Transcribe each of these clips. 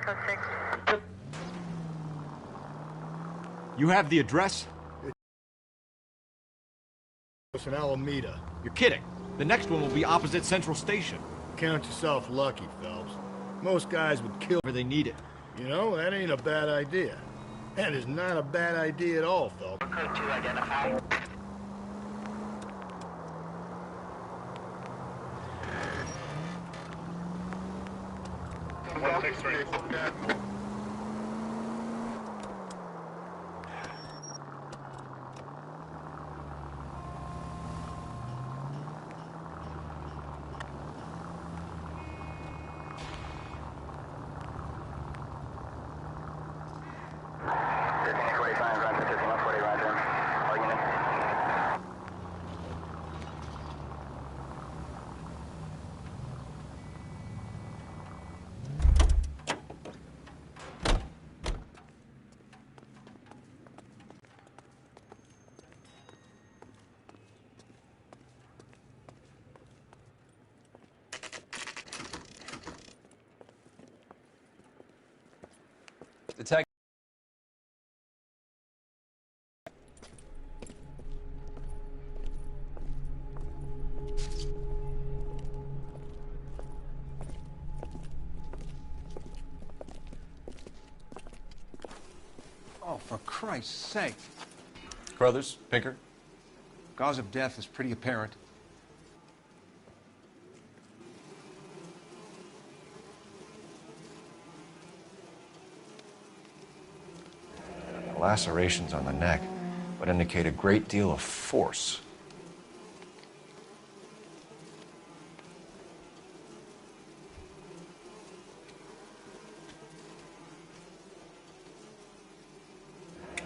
Code 6. You have the address? It's in Alameda. You're kidding. The next one will be opposite Central Station. Count yourself lucky, Phelps. Most guys would kill Where they need it. You know, that ain't a bad idea. That is not a bad idea at all, Phelps. Code 2 identified. Detective. Oh, for Christ's sake. Brothers, Pinker. Cause of death is pretty apparent. Lacerations on the neck would indicate a great deal of force.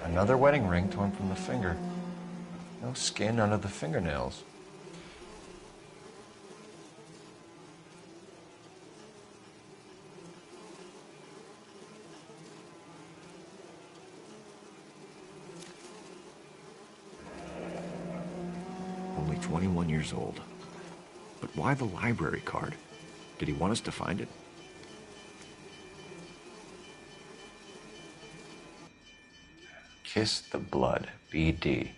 Another wedding ring torn from the finger. No skin under the fingernails. Only 21 years old. But why the library card? Did he want us to find it? Kiss the Blood, BD.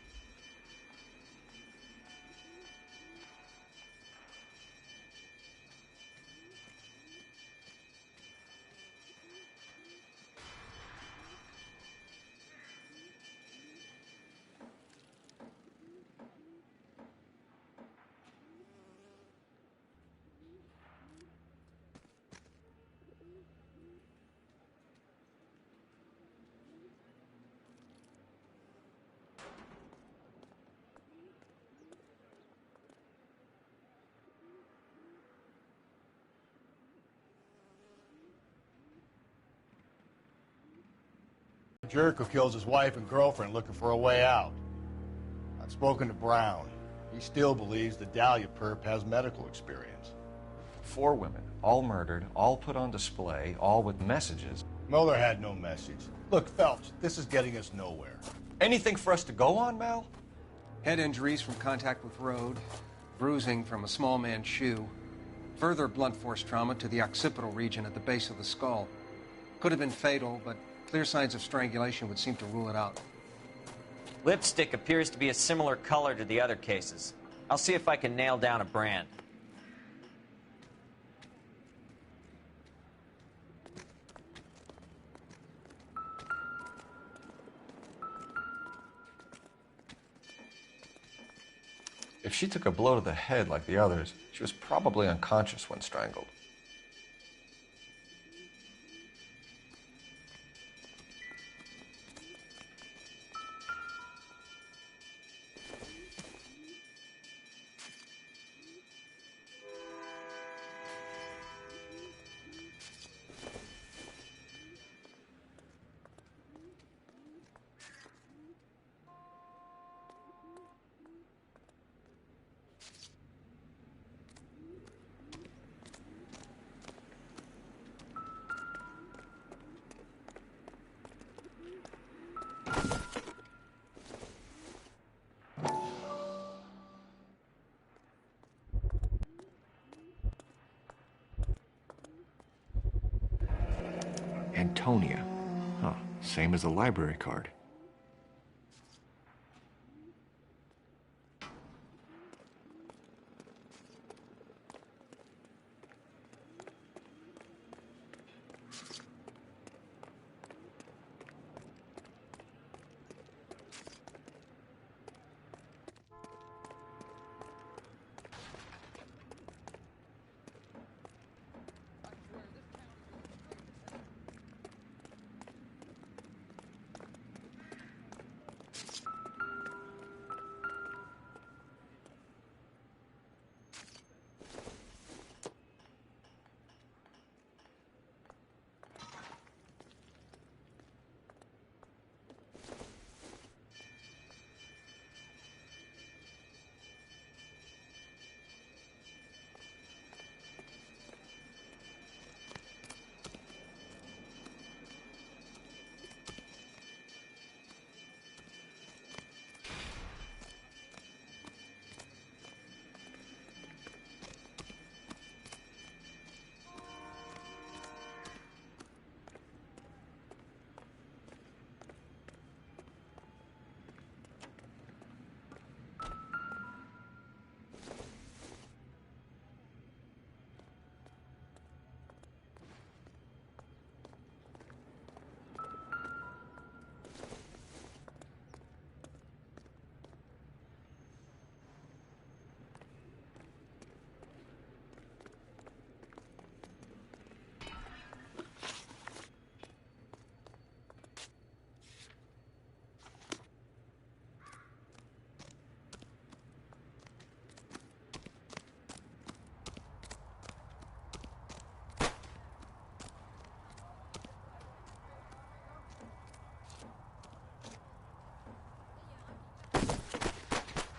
Jerk who kills his wife and girlfriend looking for a way out. I've spoken to Brown. He still believes the Dahlia perp has medical experience. 4 women, all murdered, all put on display, all with messages. Mueller had no message. Look, Phelps, this is getting us nowhere. Anything for us to go on, Mal? Head injuries from contact with road, bruising from a small man's shoe, further blunt force trauma to the occipital region at the base of the skull. Could have been fatal, but clear signs of strangulation would seem to rule it out. Lipstick appears to be a similar color to the other cases. I'll see if I can nail down a brand. If she took a blow to the head like the others, she was probably unconscious when strangled. Antonia. Huh, same as the library card.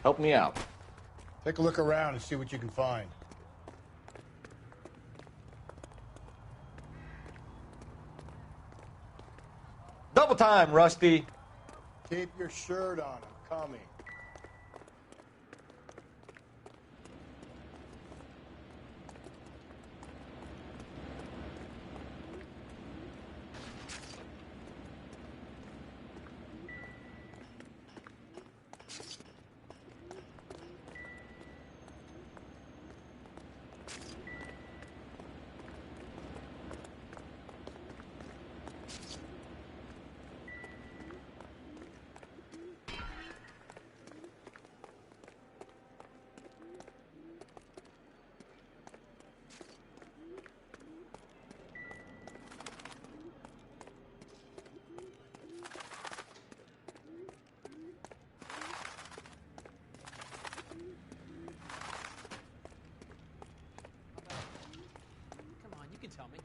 Help me out. Take a look around and see what you can find. Double time, Rusty. Keep your shirt on. I'm coming. Come on, you can tell me.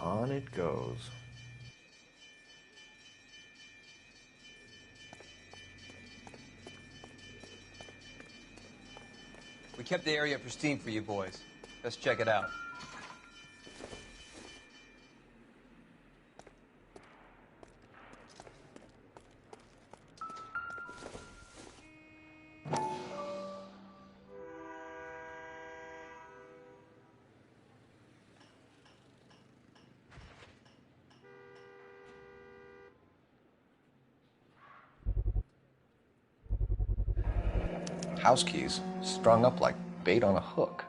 On it goes. We kept the area pristine for you boys. Let's check it out. House keys strung up like bait on a hook.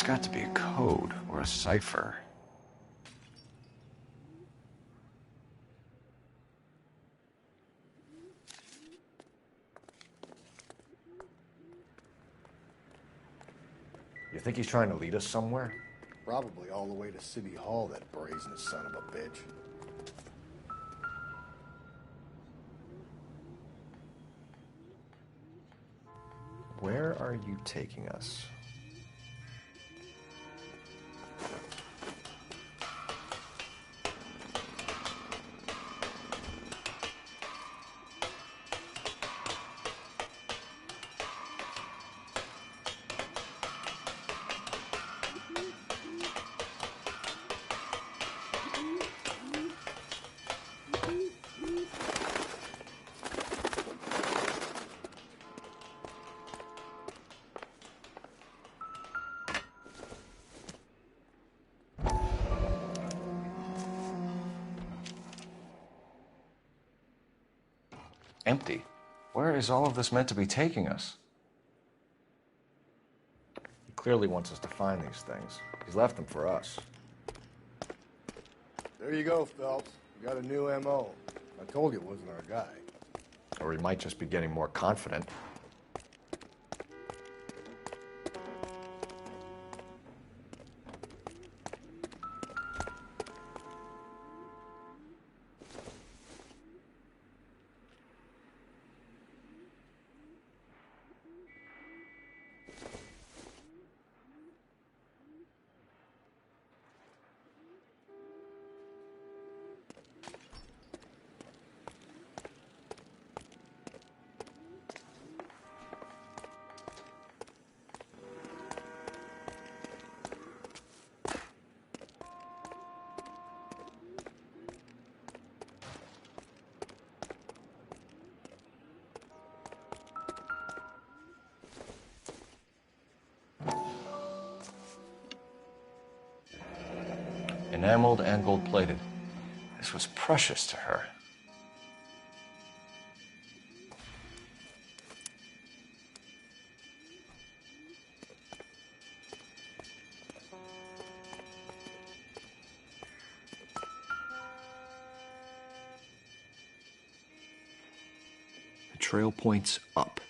got to be a code or a cipher. You think he's trying to lead us somewhere? Probably all the way to City Hall, that brazen son of a bitch. Where are you taking us? Empty. Where is all of this meant to be taking us? He clearly wants us to find these things. He's left them for us. There you go, Phelps. You got a new M.O. I told you it wasn't our guy. Or he might just be getting more confident. Enameled and gold-plated. This was precious to her. The trail points up.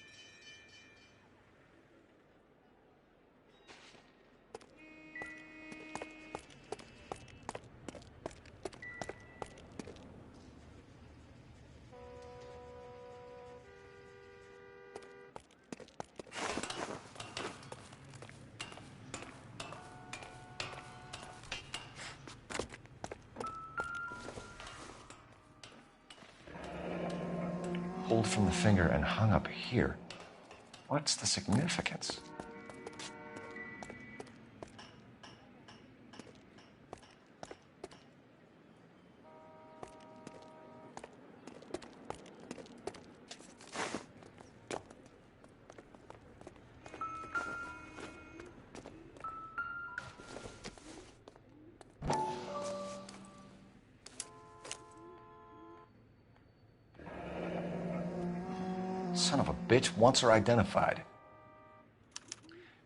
Pulled from the finger and hung up here. What's the significance? Son of a bitch wants her identified.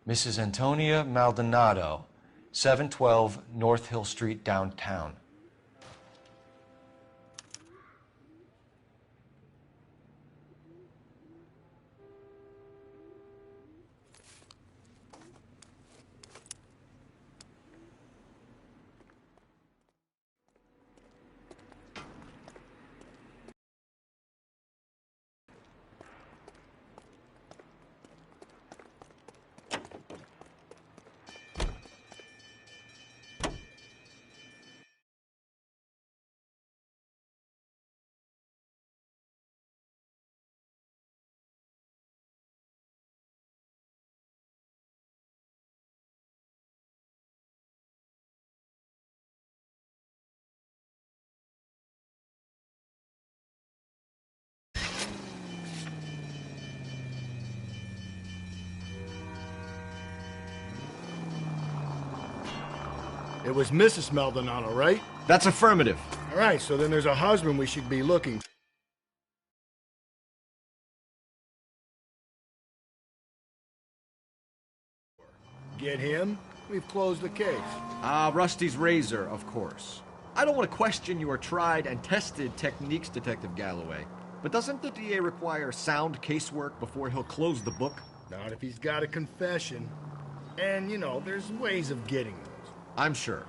Mrs. Antonia Maldonado, 712 North Hill Street, downtown. It was Mrs. Maldonado, right? That's affirmative. All right, so then there's a husband we should be looking. Get him, We've closed the case. Rusty's razor, of course. I don't want to question your tried and tested techniques, Detective Galloway. But doesn't the DA require sound casework before he'll close the book? Not if he's got a confession. And, you know, there's ways of getting those. I'm sure.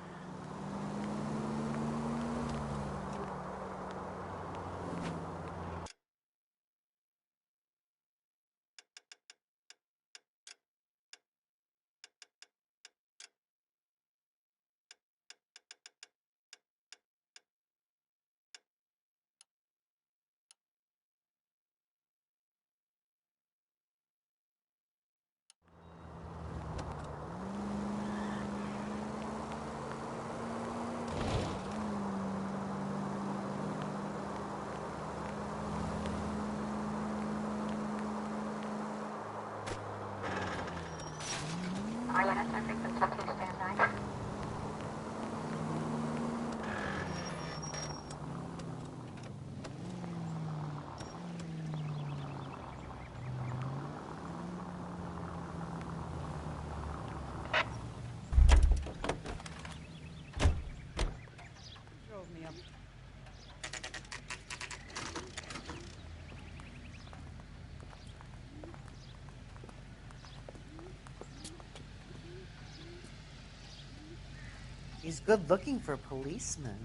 He's good looking for a policeman.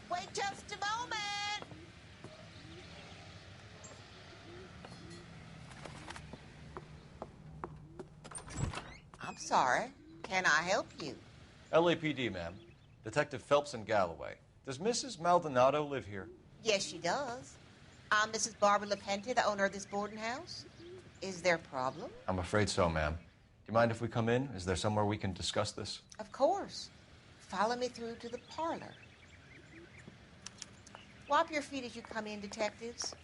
Wait just a moment! I'm sorry. Can I help you? LAPD, ma'am. Detective Phelps and Galloway. Does Mrs. Maldonado live here? Yes, she does. I'm Mrs. Barbara LaPente, the owner of this boarding house. Is there a problem? I'm afraid so, ma'am. Do you mind if we come in? Is there somewhere we can discuss this? Of course. Follow me through to the parlor. Wipe your feet as you come in, detectives.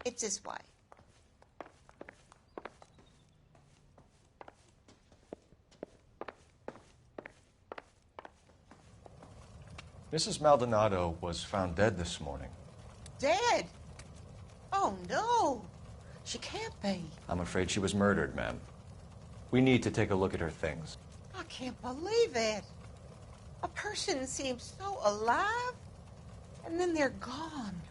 It's this way. Mrs. Maldonado was found dead this morning. Dead? Oh, no. She can't be. I'm afraid she was murdered, ma'am. We need to take a look at her things. I can't believe it. A person seems so alive, and then they're gone.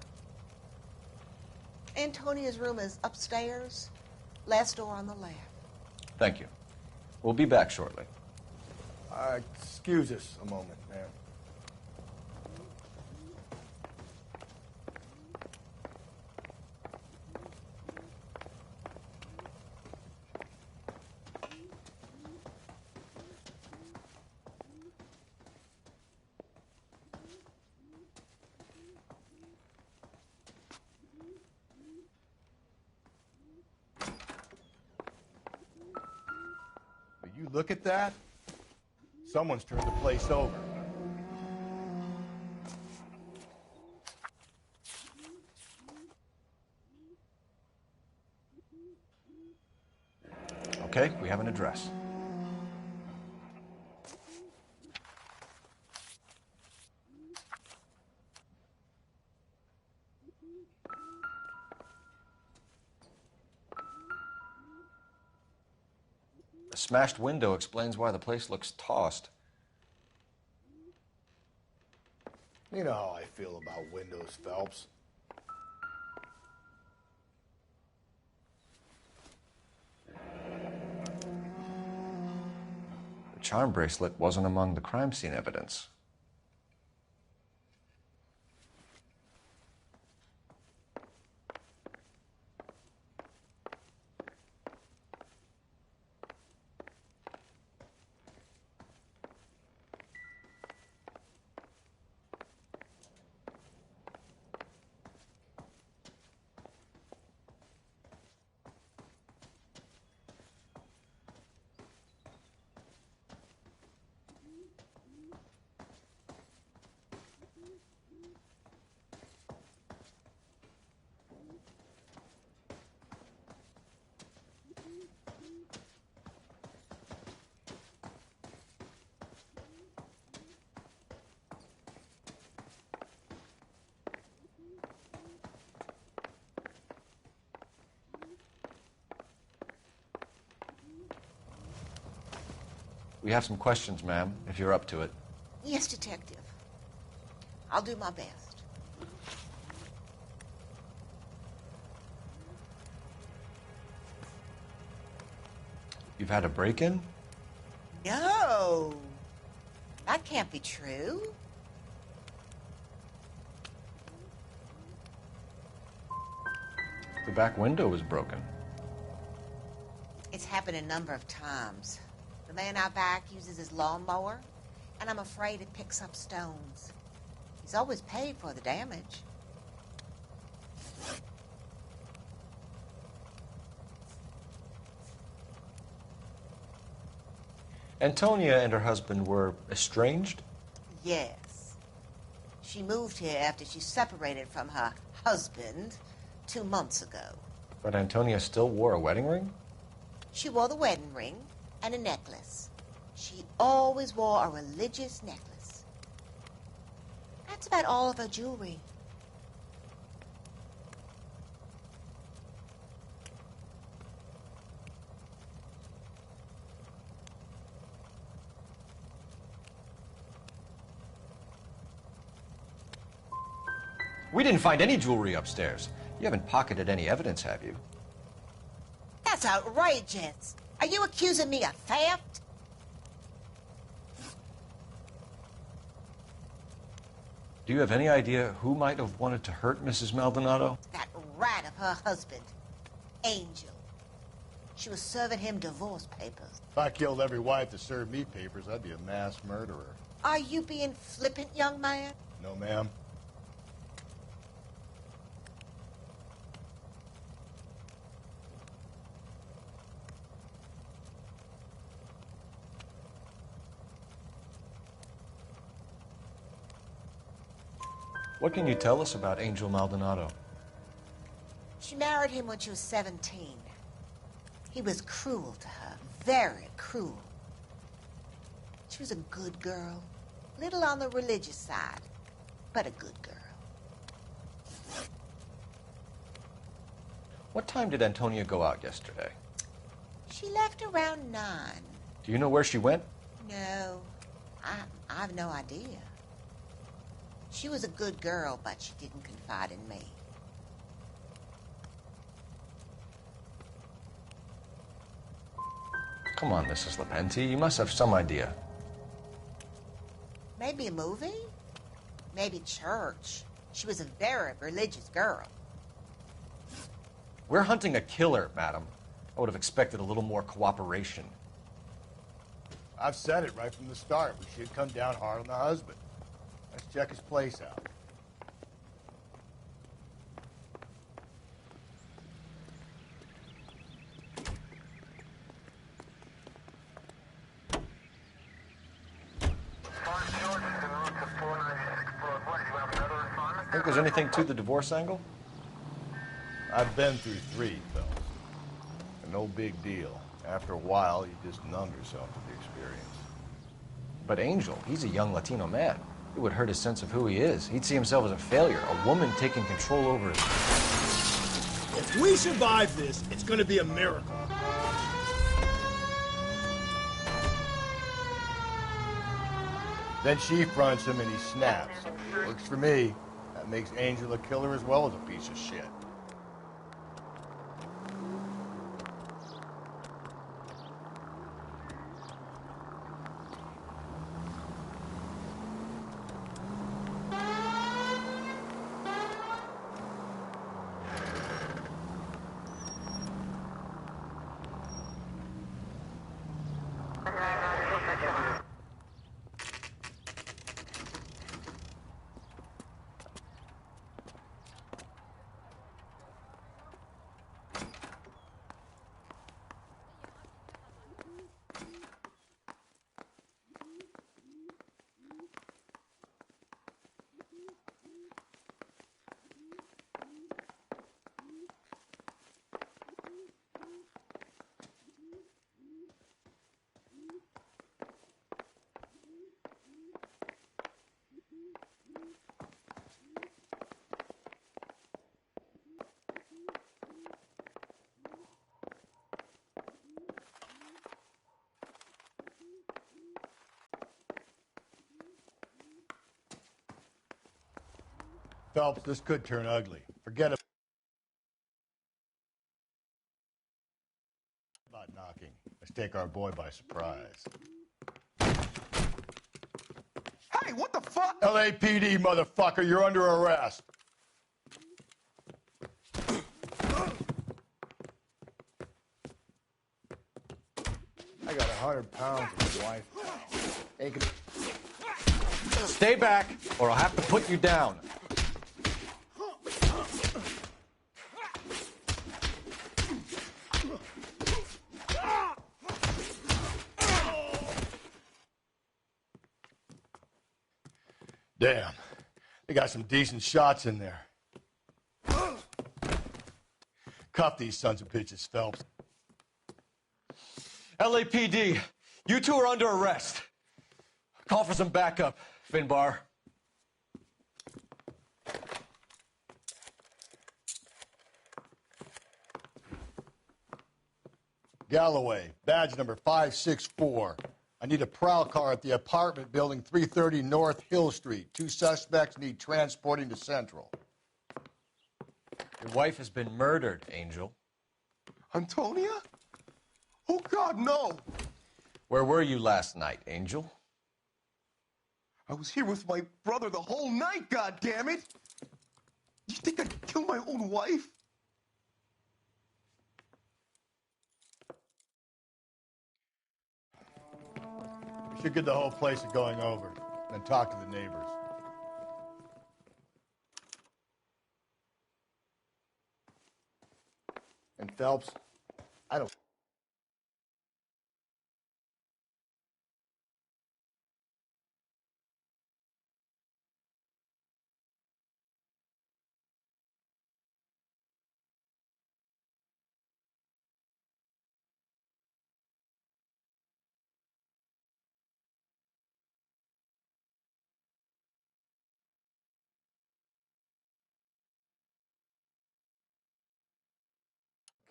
Antonia's room is upstairs, last door on the left. Thank you. We'll be back shortly. Excuse us a moment, ma'am. You look at that? Someone's turned the place over. Okay, we have an address. The smashed window explains why the place looks tossed. You know how I feel about windows, Phelps. The charm bracelet wasn't among the crime scene evidence. We have some questions, ma'am, if you're up to it. Yes, Detective. I'll do my best. You've had a break-in? No. That can't be true. The back window was broken. It's happened a number of times. The man out back uses his lawnmower, and I'm afraid it picks up stones. He's always paid for the damage. Antonia and her husband were estranged? Yes. She moved here after she separated from her husband 2 months ago. But Antonia still wore a wedding ring? She wore the wedding ring and a necklace. She always wore a religious necklace. That's about all of her jewelry. We didn't find any jewelry upstairs. You haven't pocketed any evidence, have you? That's outrageous. Are you accusing me of theft? Do you have any idea who might have wanted to hurt Mrs. Maldonado? That rat of her husband, Angel. She was serving him divorce papers. If I killed every wife that served me papers, I'd be a mass murderer. Are you being flippant, young man? No, ma'am. What can you tell us about Angel Maldonado? She married him when she was 17. He was cruel to her, very cruel. She was a good girl, little on the religious side, but a good girl. What time did Antonia go out yesterday? She left around 9. Do you know where she went? No, I've no idea. She was a good girl, but she didn't confide in me. Come on, Mrs. Lepenti, you must have some idea. Maybe a movie? Maybe church. She was a very religious girl. We're hunting a killer, madam. I would have expected a little more cooperation. I've said it right from the start. We should come down hard on the husband. Let's check his place out. Think there's anything to the divorce angle? I've been through 3, Phelps. No big deal. After a while, you just numb yourself to the experience. But Angel, he's a young Latino man. It would hurt his sense of who he is. He'd see himself as a failure, a woman taking control over his... If we survive this, it's gonna be a miracle. Then she fronts him and he snaps. Works for me. That makes Angel a killer as well as a piece of shit. Phelps, this could turn ugly. Forget about knocking. Let's take our boy by surprise. Hey, what the fuck? LAPD, motherfucker, you're under arrest. I got 100 pounds of wife. Ain't gonna... Stay back, or I'll have to put you down. Damn. They got some decent shots in there. Cuff these sons of bitches, Phelps. LAPD, you two are under arrest. Call for some backup, Finbar. Galloway, badge number 564. I need a prowl car at the apartment building 330 North Hill Street. 2 suspects need transporting to Central. Your wife has been murdered, Angel. Antonia? Oh, God, no! Where were you last night, Angel? I was here with my brother the whole night, goddammit! You think I'd kill my own wife? We should get the whole place a going over, then talk to the neighbors. And Phelps, I don't...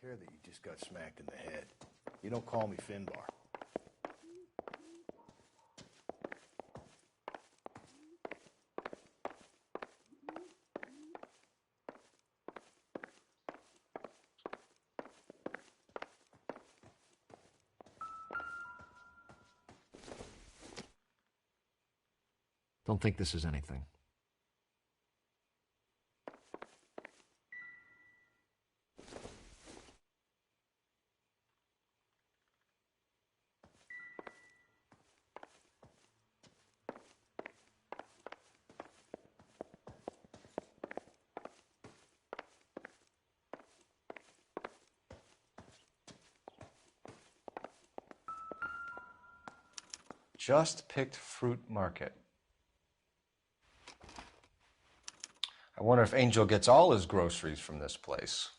care that you just got smacked in the head. You don't call me Finbar. Don't think this is anything. Just picked fruit market. I wonder if Angel gets all his groceries from this place.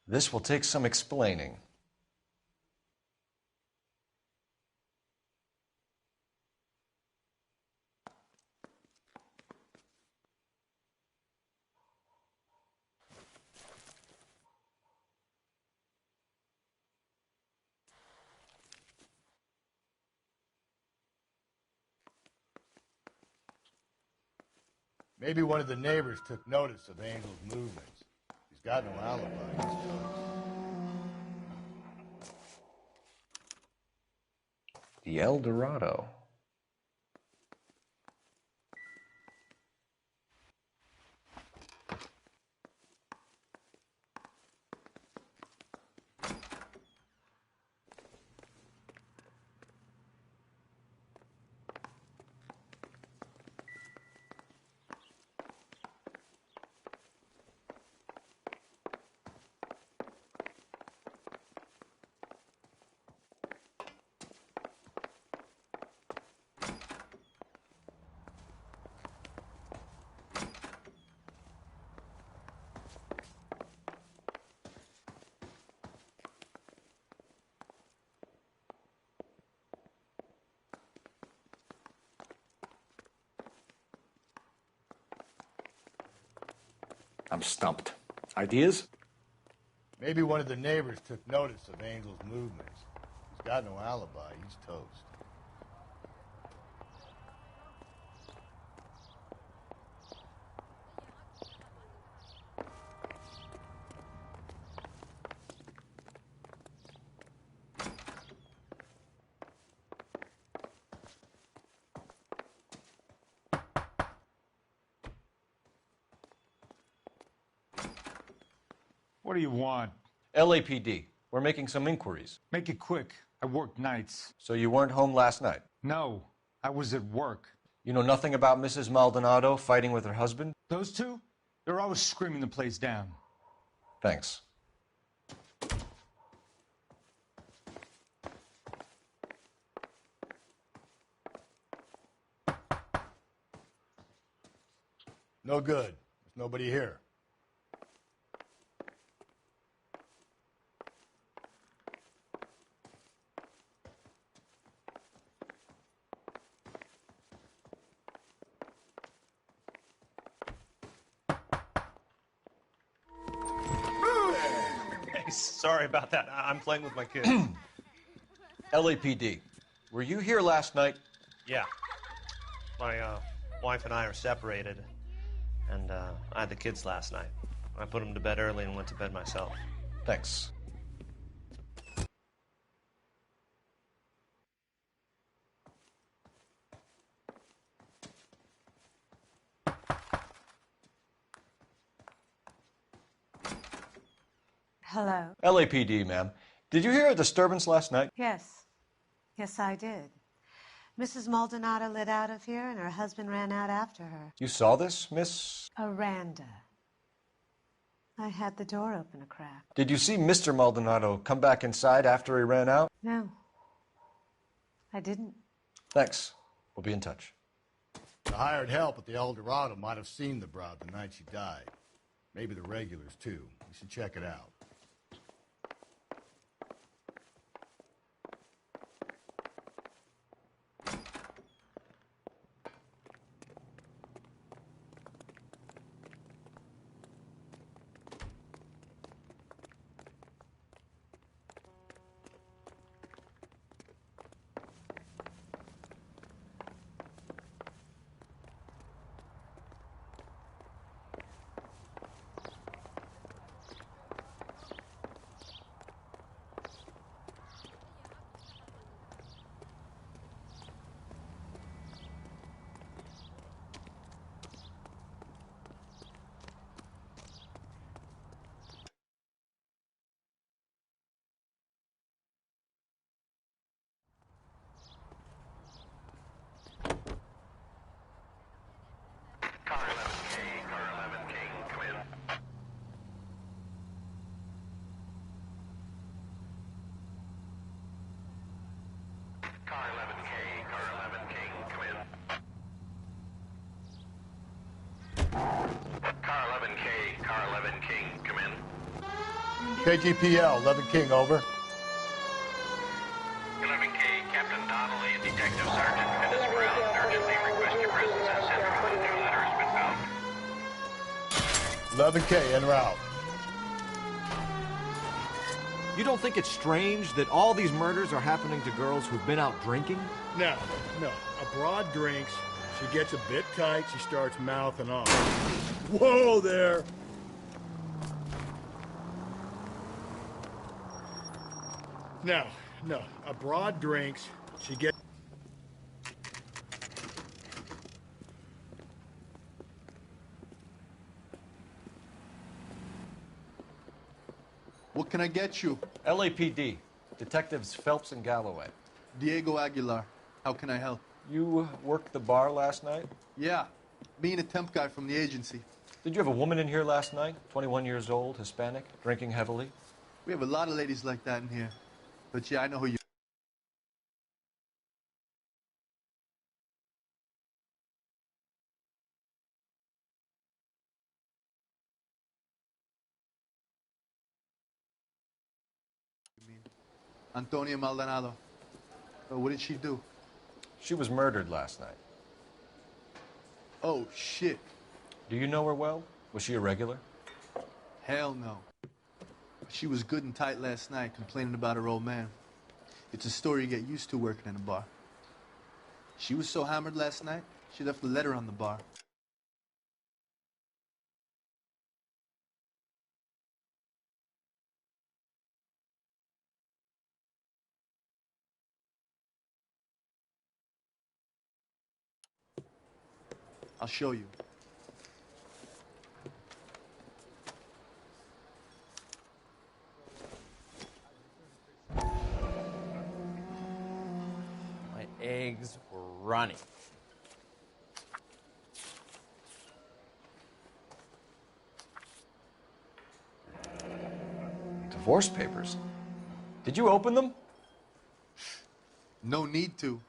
This will take some explaining. Maybe one of the neighbors took notice of Angel's movements. He's got no alibi, he's toast. The El Dorado. I'm stumped. Ideas? Maybe one of the neighbors took notice of Angel's movements. He's got no alibi. He's toast. What do you want? LAPD. We're making some inquiries. Make it quick. I work nights. So you weren't home last night? No, I was at work. You know nothing about Mrs. Maldonado fighting with her husband? Those two? They're always screaming the place down. Thanks. No good. There's nobody here. Hey, sorry about that. I'm playing with my kid. LAPD. Were you here last night? Yeah. My wife and I are separated, and I had the kids last night. I put them to bed early and went to bed myself. Thanks. Hello. LAPD, ma'am. Did you hear a disturbance last night? Yes. Yes, I did. Mrs. Maldonado lit out of here, and her husband ran out after her. You saw this, Miss? Aranda. I had the door open a crack. Did you see Mr. Maldonado come back inside after he ran out? No. I didn't. Thanks. We'll be in touch. The hired help at the El Dorado might have seen the broad the night she died. Maybe the regulars, too. We should check it out. KGPL, 11 King, over. 11K, Captain Donnelly and Detective Sergeant Dennis Brown urgently request your presence at Central. A new letter has been found. 11K, en route. You don't think it's strange that all these murders are happening to girls who've been out drinking? No. A broad drinks. She gets a bit tight. She starts mouthing off. Whoa there! No. A broad drinks. She gets... What can I get you? LAPD. Detectives Phelps and Galloway. Diego Aguilar. How can I help? You worked the bar last night? Yeah. Me and a temp guy from the agency. Did you have a woman in here last night? 21 years old, Hispanic, drinking heavily? We have a lot of ladies like that in here. But yeah, I know who you... Antonia Maldonado. What did she do? She was murdered last night. Oh, shit. Do you know her well? Was she a regular? Hell no. She was good and tight last night, complaining about her old man. It's a story you get used to working in a bar. She was so hammered last night, she left a letter on the bar. I'll show you. My eggs were running. Divorce papers. Did you open them? No need to.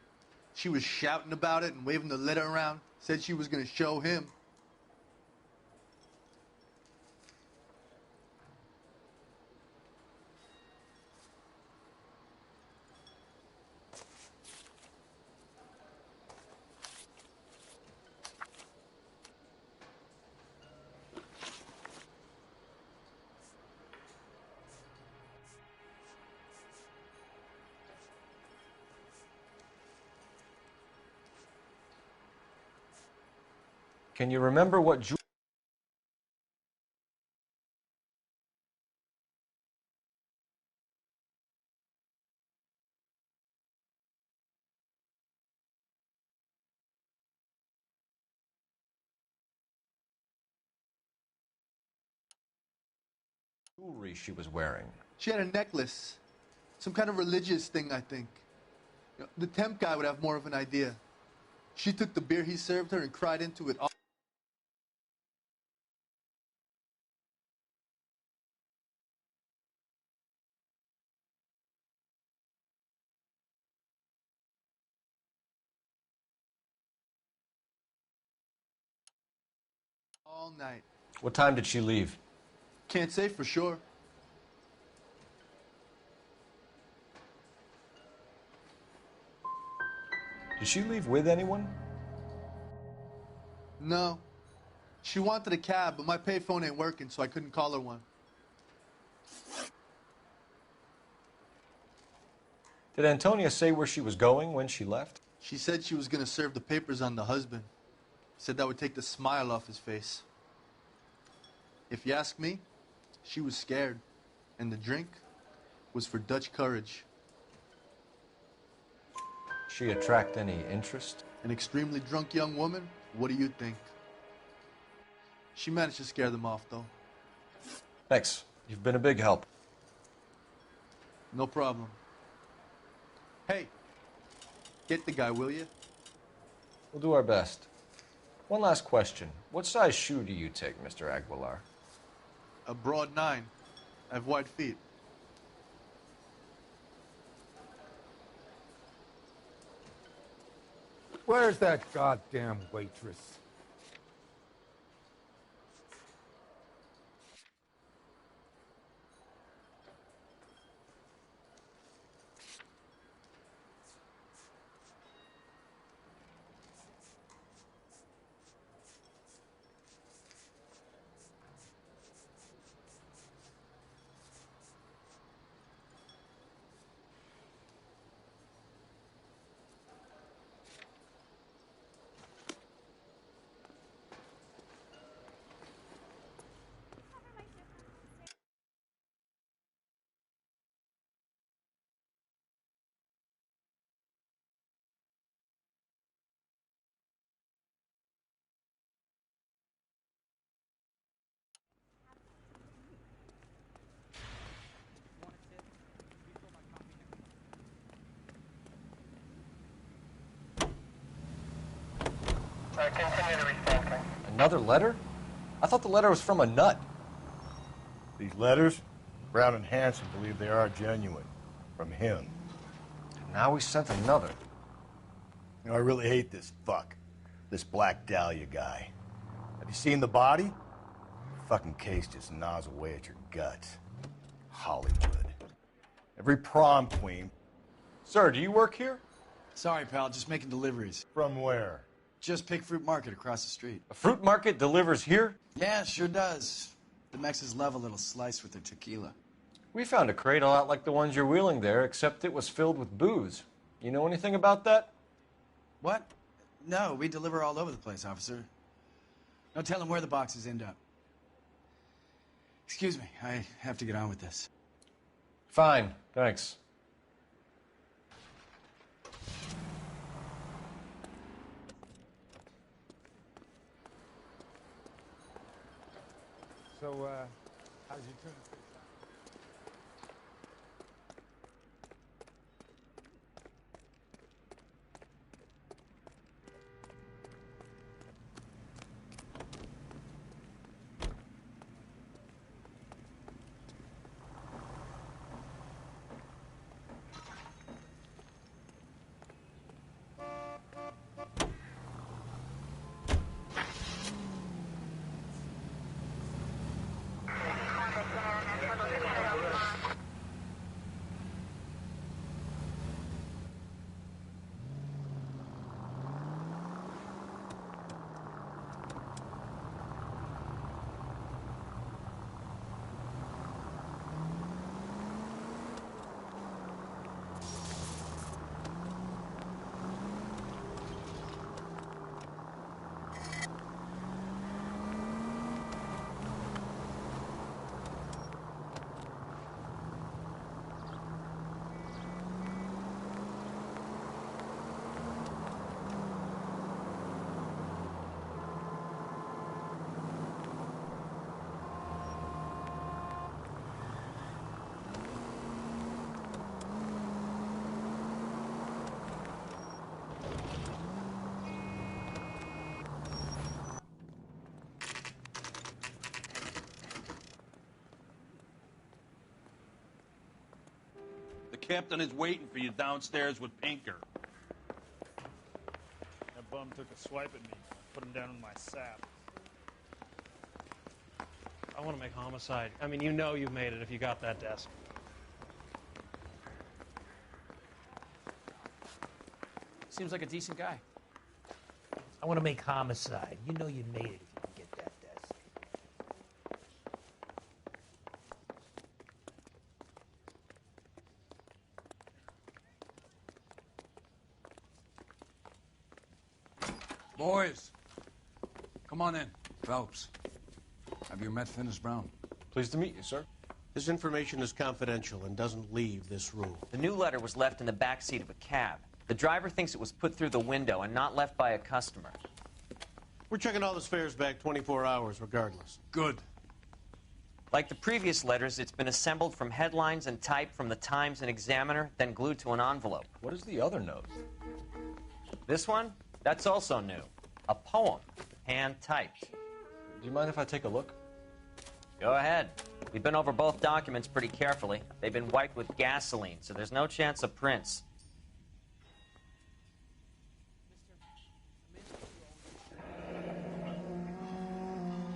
She was shouting about it and waving the letter around. Said she was going to show him. Can you remember what jewelry she was wearing? She had a necklace. Some kind of religious thing, I think. You know, the temp guy would have more of an idea. She took the beer he served her and cried into it all night. What time did she leave? Can't say for sure. Did she leave with anyone? No. She wanted a cab, but my payphone ain't working, so I couldn't call her one. Did Antonia say where she was going when she left? She said she was going to serve the papers on the husband. Said that would take the smile off his face. If you ask me, she was scared. And the drink was for Dutch courage. She attract any interest? An extremely drunk young woman? What do you think? She managed to scare them off, though. Thanks. You've been a big help. No problem. Hey, get the guy, will you? We'll do our best. One last question. What size shoe do you take, Mr. Aguilar? A broad 9. I have wide feet. Where's that goddamn waitress? Continue to recycling. Another letter? I thought the letter was from a nut. These letters, Brown and Hanson believe they are genuine. From him. Now we sent another. You know, I really hate this fuck. This Black Dahlia guy. Have you seen the body? The fucking case just gnaws away at your guts. Hollywood. Every prom queen. Sir, do you work here? Sorry, pal, just making deliveries. From where? Just Pig Fruit Market across the street. A fruit market delivers here? Yeah, sure does. The Mexes love a little slice with their tequila. We found a crate a lot like the ones you're wheeling there, except it was filled with booze. You know anything about that? What? No, we deliver all over the place, officer. No telling where the boxes end up. Excuse me, I have to get on with this. Fine, thanks. So, how's your tuna fish? The captain is waiting for you downstairs with Pinker. That bum took a swipe at me. Put him down in my sap. I want to make homicide. I mean, you know you made it if you got that desk. Seems like a decent guy. I want to make homicide. You know you made it if you can get that desk. Boys, come on in. Phelps, have you met Finis Brown? Pleased to meet you, sir. This information is confidential and doesn't leave this room. The new letter was left in the back seat of a cab. The driver thinks it was put through the window and not left by a customer. We're checking all the fares back 24 hours regardless. Good. Like the previous letters, it's been assembled from headlines and typed from the Times and Examiner, then glued to an envelope. What is the other note? This one? That's also new. A poem, hand-typed. Do you mind if I take a look? Go ahead. We've been over both documents pretty carefully. They've been wiped with gasoline, so there's no chance of prints.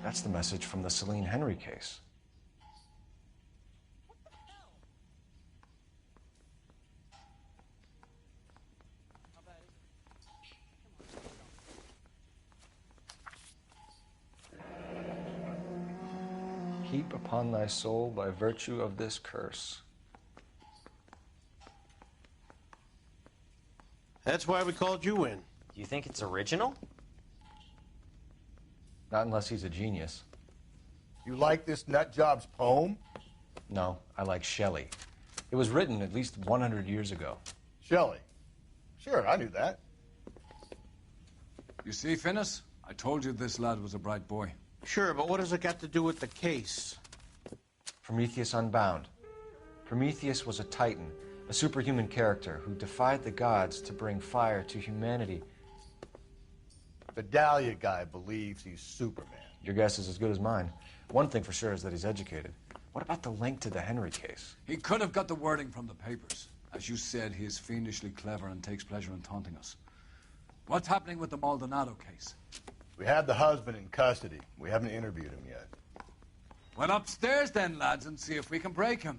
That's the message from the Celine Henry case. Heap upon thy soul by virtue of this curse. That's why we called you in. Do you think it's original? Not unless he's a genius. You like this nutjob's poem? No, I like Shelley. It was written at least 100 years ago. Shelley? Sure, I knew that. You see, Finis? I told you this lad was a bright boy. Sure, but what has it got to do with the case? Prometheus Unbound. Prometheus was a titan, a superhuman character who defied the gods to bring fire to humanity. The Dahlia guy believes he's Superman. Your guess is as good as mine. One thing for sure is that he's educated. What about the link to the Henry case? He could have got the wording from the papers. As you said, he is fiendishly clever and takes pleasure in taunting us. What's happening with the Maldonado case? We have the husband in custody. We haven't interviewed him yet. Well, upstairs then, lads, and see if we can break him.